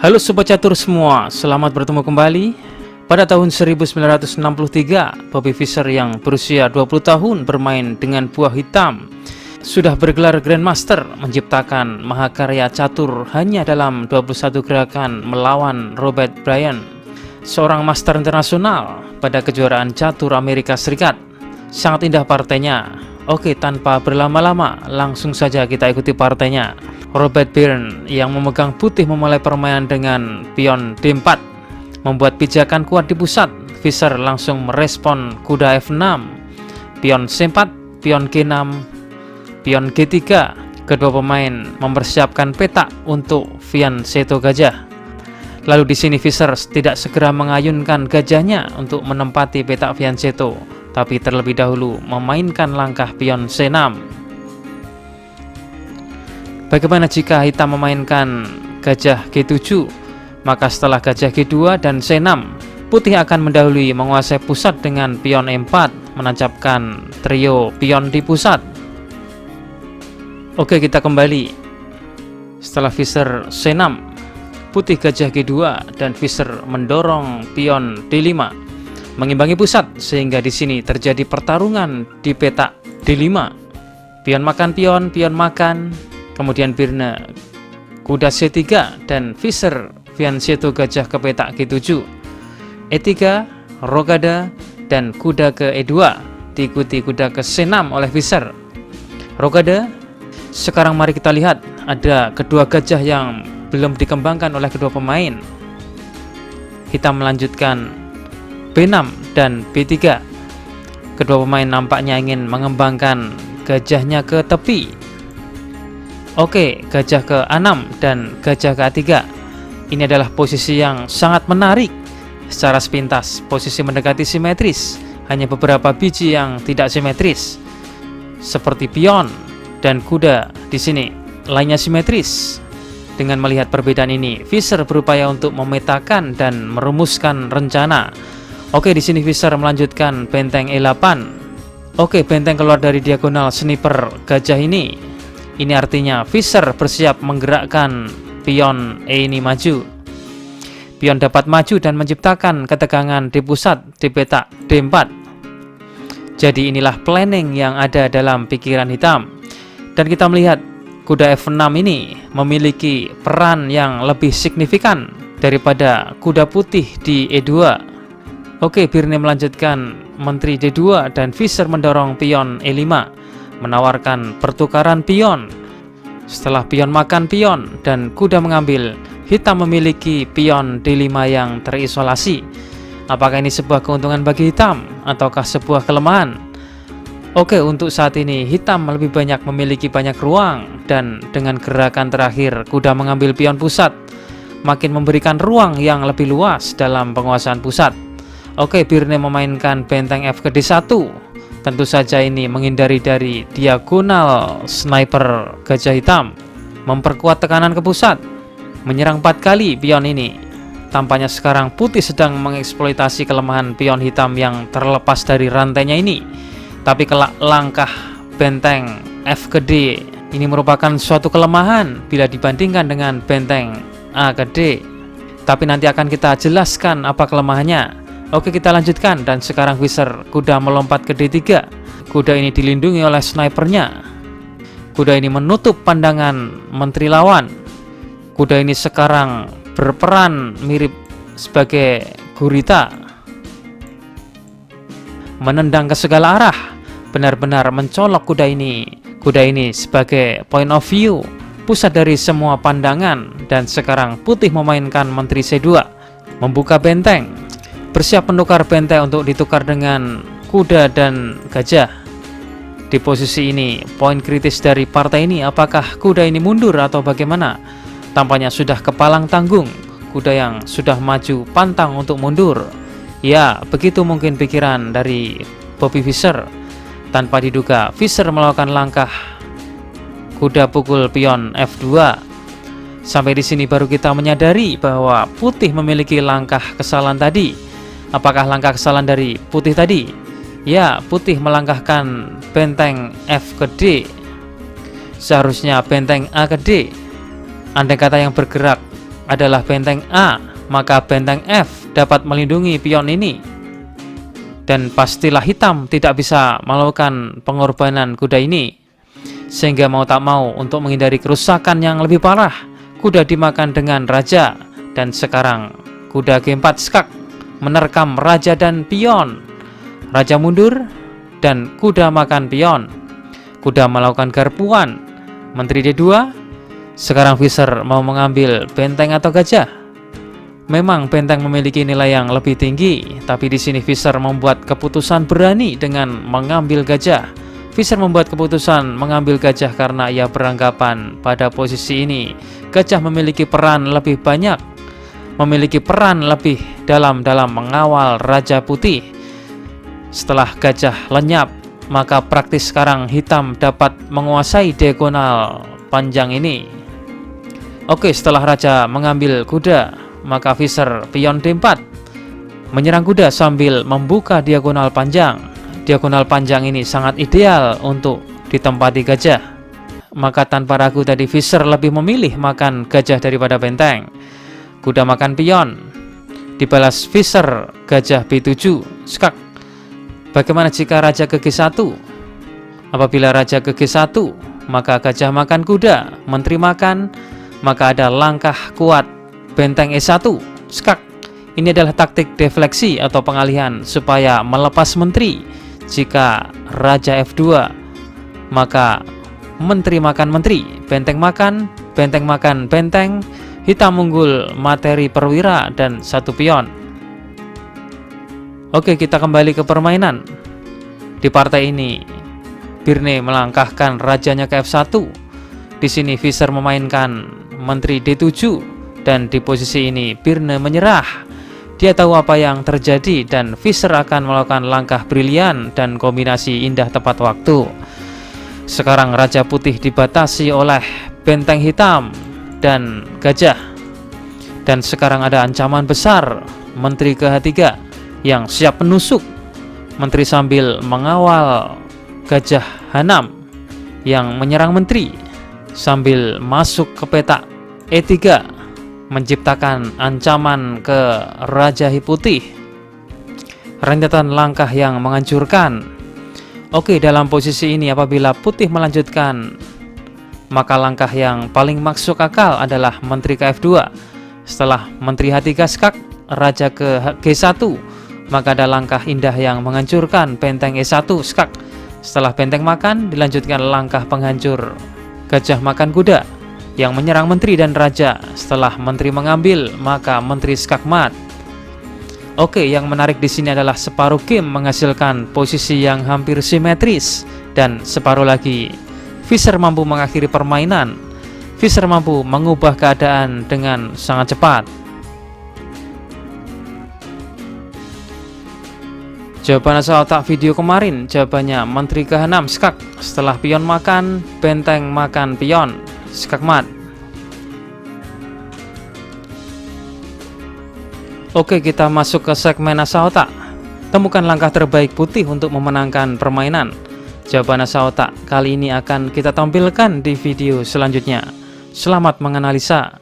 Halo Sobat Catur semua, selamat bertemu kembali. Pada tahun 1963, Bobby Fischer yang berusia 20 tahun bermain dengan buah hitam sudah bergelar Grandmaster, menciptakan mahakarya catur hanya dalam 21 gerakan melawan Robert Bryan, seorang master internasional pada kejuaraan catur Amerika Serikat. Sangat indah partainya. Oke, tanpa berlama-lama, langsung saja kita ikuti partainya. Robert Bryan yang memegang putih memulai permainan dengan pion D4, membuat pijakan kuat di pusat. Fischer langsung merespon kuda F6, pion C4, pion G6, pion G3. Kedua pemain mempersiapkan petak untuk fianchetto gajah. Lalu di sini Fischer tidak segera mengayunkan gajahnya untuk menempati petak fianchetto, tapi terlebih dahulu memainkan langkah pion C6. Bagaimana jika hitam memainkan gajah G7? Maka setelah gajah G2 dan C6, putih akan mendahului menguasai pusat dengan pion E4, menancapkan trio pion di pusat. Oke, kita kembali. Setelah Fischer C6, putih gajah G2 dan Fischer mendorong pion D5, mengimbangi pusat sehingga di sini terjadi pertarungan di petak D5. Pion makan pion, pion makan. Kemudian Bryan kuda C3 dan Fischer fianchetto gajah ke petak G7. E3, rokade dan kuda ke E2 diikuti kuda ke C6 oleh Fischer. Rokade. Sekarang mari kita lihat, ada kedua gajah yang belum dikembangkan oleh kedua pemain. Hitam melanjutkan B6 dan B3. Kedua pemain nampaknya ingin mengembangkan gajahnya ke tepi. Oke, gajah ke A6 dan gajah ke A3. Ini adalah posisi yang sangat menarik. Secara sepintas, posisi mendekati simetris. Hanya beberapa biji yang tidak simetris, seperti pion dan kuda di sini. Lainnya simetris. Dengan melihat perbedaan ini, Fischer berupaya untuk memetakan dan merumuskan rencana. Oke, di sini Fischer melanjutkan benteng E8. Oke, benteng keluar dari diagonal sniper gajah ini. Ini artinya Fischer bersiap menggerakkan pion E ini maju. Pion dapat maju dan menciptakan ketegangan di pusat di petak D4. Jadi inilah planning yang ada dalam pikiran hitam. Dan kita melihat kuda F6 ini memiliki peran yang lebih signifikan daripada kuda putih di E2. Oke, Bryan melanjutkan menteri D2 dan Fischer mendorong pion E5, menawarkan pertukaran pion. Setelah pion makan pion dan kuda mengambil, hitam memiliki pion D5 yang terisolasi. Apakah ini sebuah keuntungan bagi hitam ataukah sebuah kelemahan? Oke, untuk saat ini hitam lebih banyak memiliki banyak ruang, dan dengan gerakan terakhir kuda mengambil pion pusat makin memberikan ruang yang lebih luas dalam penguasaan pusat. Oke, Bryan memainkan benteng F ke D1. Tentu saja ini menghindari dari diagonal sniper gajah hitam, memperkuat tekanan ke pusat, menyerang 4 kali pion ini. Tampaknya sekarang putih sedang mengeksploitasi kelemahan pion hitam yang terlepas dari rantainya ini. Tapi kelak langkah benteng F ke D ini merupakan suatu kelemahan bila dibandingkan dengan benteng A ke D. Tapi nanti akan kita jelaskan apa kelemahannya. Oke, kita lanjutkan, dan sekarang Fischer kuda melompat ke D3. Kuda ini dilindungi oleh snipernya. Kuda ini menutup pandangan menteri lawan. Kuda ini sekarang berperan mirip sebagai gurita, menendang ke segala arah, benar-benar mencolok kuda ini. Kuda ini sebagai point of view, pusat dari semua pandangan. Dan sekarang putih memainkan menteri C2, membuka benteng, bersiap menukar benteng untuk ditukar dengan kuda dan gajah. Di posisi ini, poin kritis dari partai ini, apakah kuda ini mundur atau bagaimana? Tampaknya sudah kepalang tanggung, kuda yang sudah maju pantang untuk mundur. Ya, begitu mungkin pikiran dari Bobby Fischer. Tanpa diduga, Fischer melakukan langkah kuda pukul pion F2. Sampai di sini baru kita menyadari bahwa putih memiliki langkah kesalahan tadi. Apakah langkah kesalahan dari putih tadi? Ya, putih melangkahkan benteng F ke D. Seharusnya benteng A ke D. Andai kata yang bergerak adalah benteng A, maka benteng F dapat melindungi pion ini. Dan pastilah hitam tidak bisa melakukan pengorbanan kuda ini. Sehingga mau tak mau, untuk menghindari kerusakan yang lebih parah, kuda dimakan dengan raja. Dan sekarang kuda G4 skak menerkam raja dan pion. Raja mundur dan kuda makan pion. Kuda melakukan garpuan. Menteri D2. Sekarang Visser mau mengambil benteng atau gajah. Memang benteng memiliki nilai yang lebih tinggi, tapi di sini Visser membuat keputusan berani dengan mengambil gajah. Visser membuat keputusan mengambil gajah karena ia beranggapan pada posisi ini gajah memiliki peran lebih banyak, memiliki peran lebih dalam mengawal Raja Putih. Setelah gajah lenyap, maka praktis sekarang hitam dapat menguasai diagonal panjang ini. Oke, setelah raja mengambil kuda, maka Visser pion D4 menyerang kuda sambil membuka diagonal panjang. Diagonal panjang ini sangat ideal untuk ditempati gajah. Maka tanpa ragu tadi Visser lebih memilih makan gajah daripada benteng. Kuda makan pion. Dibalas Visser gajah B7 skak. Bagaimana jika raja ke G1? Apabila raja ke G1, maka gajah makan kuda, menteri makan, maka ada langkah kuat benteng E1 skak. Ini adalah taktik defleksi atau pengalihan supaya melepas menteri. Jika raja F2, maka menteri makan menteri, benteng makan benteng, hitam unggul materi perwira dan satu pion. Oke, kita kembali ke permainan. Di partai ini Birne melangkahkan rajanya ke F1. Di sini Visser memainkan menteri D7 dan di posisi ini Birne menyerah. Dia tahu apa yang terjadi dan Visser akan melakukan langkah brilian dan kombinasi indah tepat waktu. Sekarang Raja Putih dibatasi oleh benteng hitam dan gajah. Dan sekarang ada ancaman besar, menteri ke H3 yang siap menusuk. Menteri sambil mengawal gajah H6 yang menyerang menteri sambil masuk ke petak E3, menciptakan ancaman ke Raja Putih. Rentetan langkah yang menghancurkan. Oke, dalam posisi ini apabila Putih melanjutkan, maka langkah yang paling masuk akal adalah menteri ke F2. Setelah menteri H3 skak, raja ke G1, maka ada langkah indah yang menghancurkan benteng E1 skak. Setelah benteng makan, dilanjutkan langkah penghancur gajah makan kuda yang menyerang menteri dan raja. Setelah menteri mengambil, maka menteri skak mat. Oke, yang menarik di sini adalah separuh game menghasilkan posisi yang hampir simetris dan separuh lagi Visser mampu mengakhiri permainan. Visser mampu mengubah keadaan dengan sangat cepat. Jawaban asal otak video kemarin, jawabannya menteri ke H6 skak. Setelah pion makan, benteng makan pion, skak mat. Oke, kita masuk ke segmen asa otak. Temukan langkah terbaik Putih untuk memenangkan permainan. Jawaban asa otak kali ini akan kita tampilkan di video selanjutnya. Selamat menganalisa.